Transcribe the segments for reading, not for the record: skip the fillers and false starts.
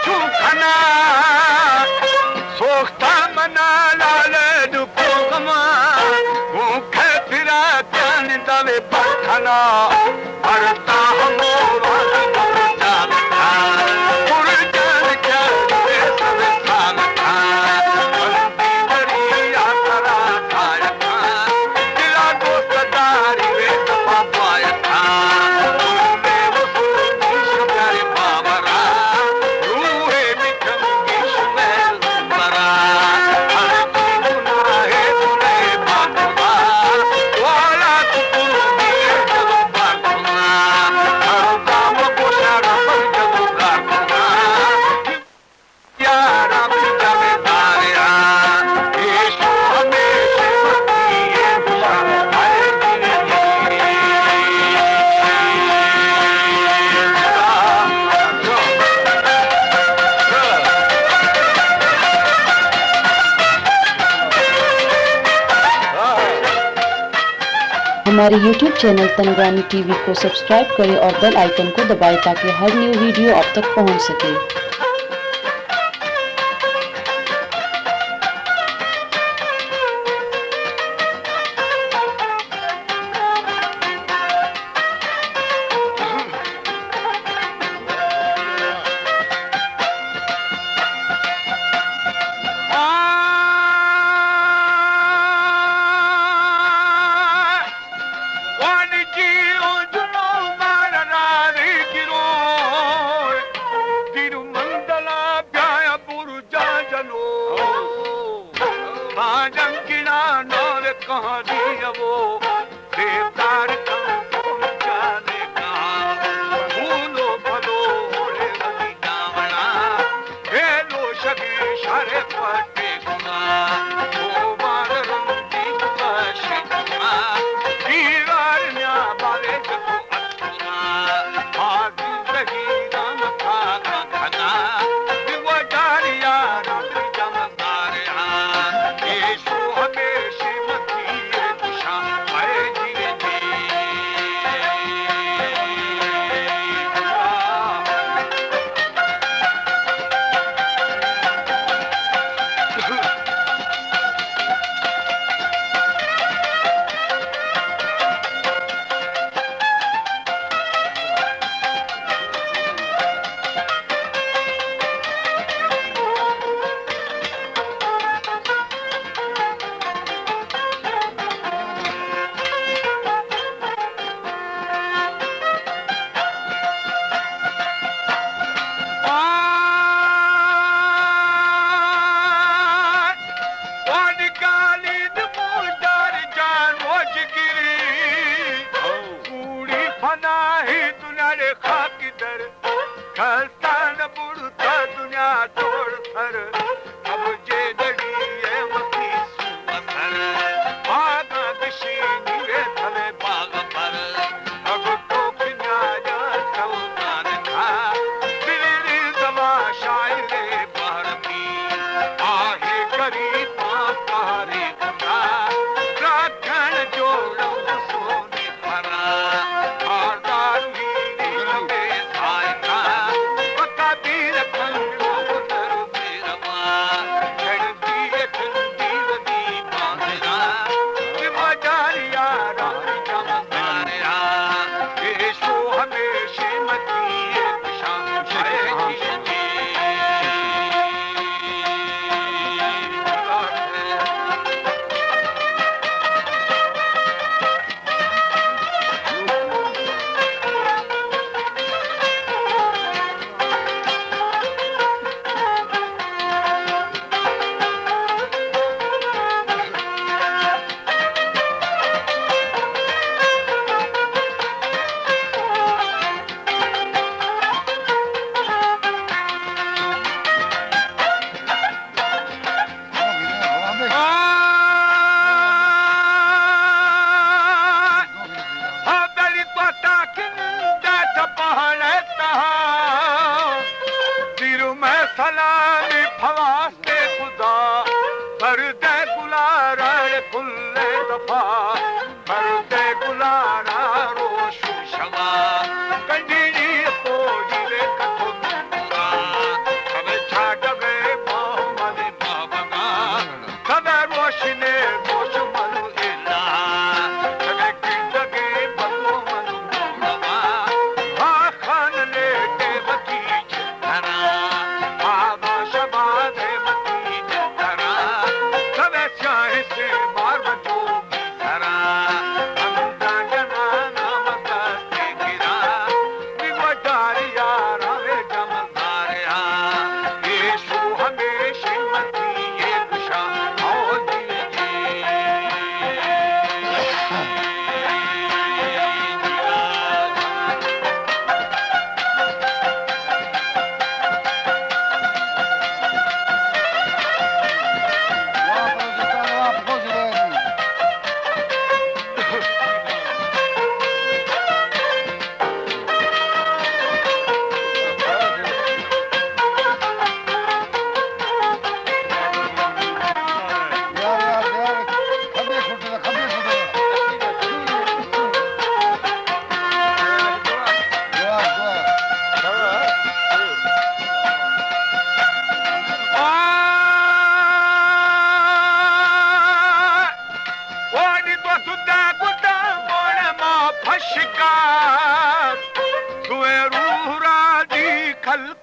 चूखना सोखता मना लाल दुखमा भूख फिरा जान दवे पठना पढ़ता हम हमारे YouTube चैनल तनुरानी टीवी को सब्सक्राइब करें और बेल आइकन को दबाएं ताकि हर न्यू वीडियो आप तक पहुंच सके।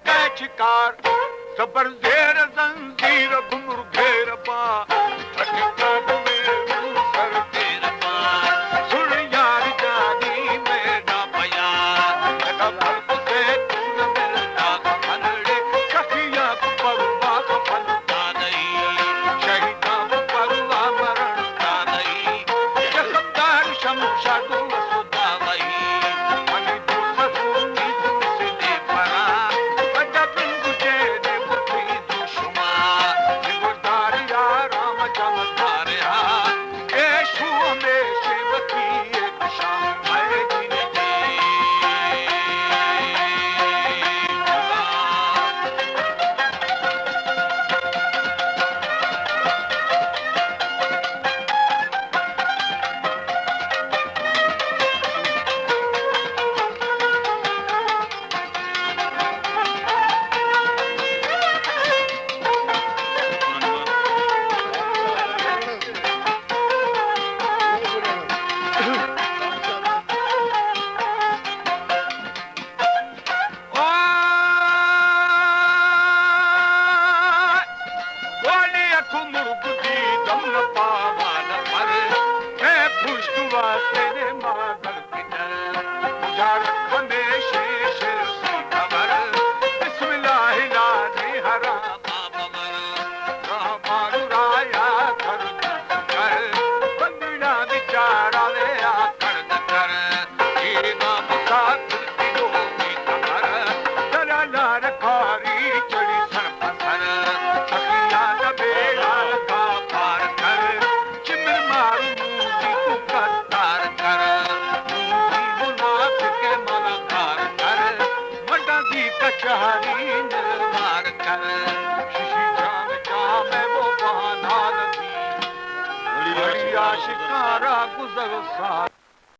कै शिकार सबर जेर जंजीर घुमर घेर पा अटकाट में सर तेर पा सुन यार जानी मेरा पया कब से तू मिलता खनड़े कहिया परवा फलता नहीं शहीदा परवा मरता नहीं जखदार शमशा तू सुदा वही मनी तू ससुनी तू से परा बड़ा बिंदुजे ने बुद्धि दुश्मा निगुदार या राम चमत्कार हा येशु में सेवकी एक शाम है जिने दे कचहरी निर्माण कर शिशी जाम जाम वो बहाना नदी बड़ी आशिकारा गुजर सा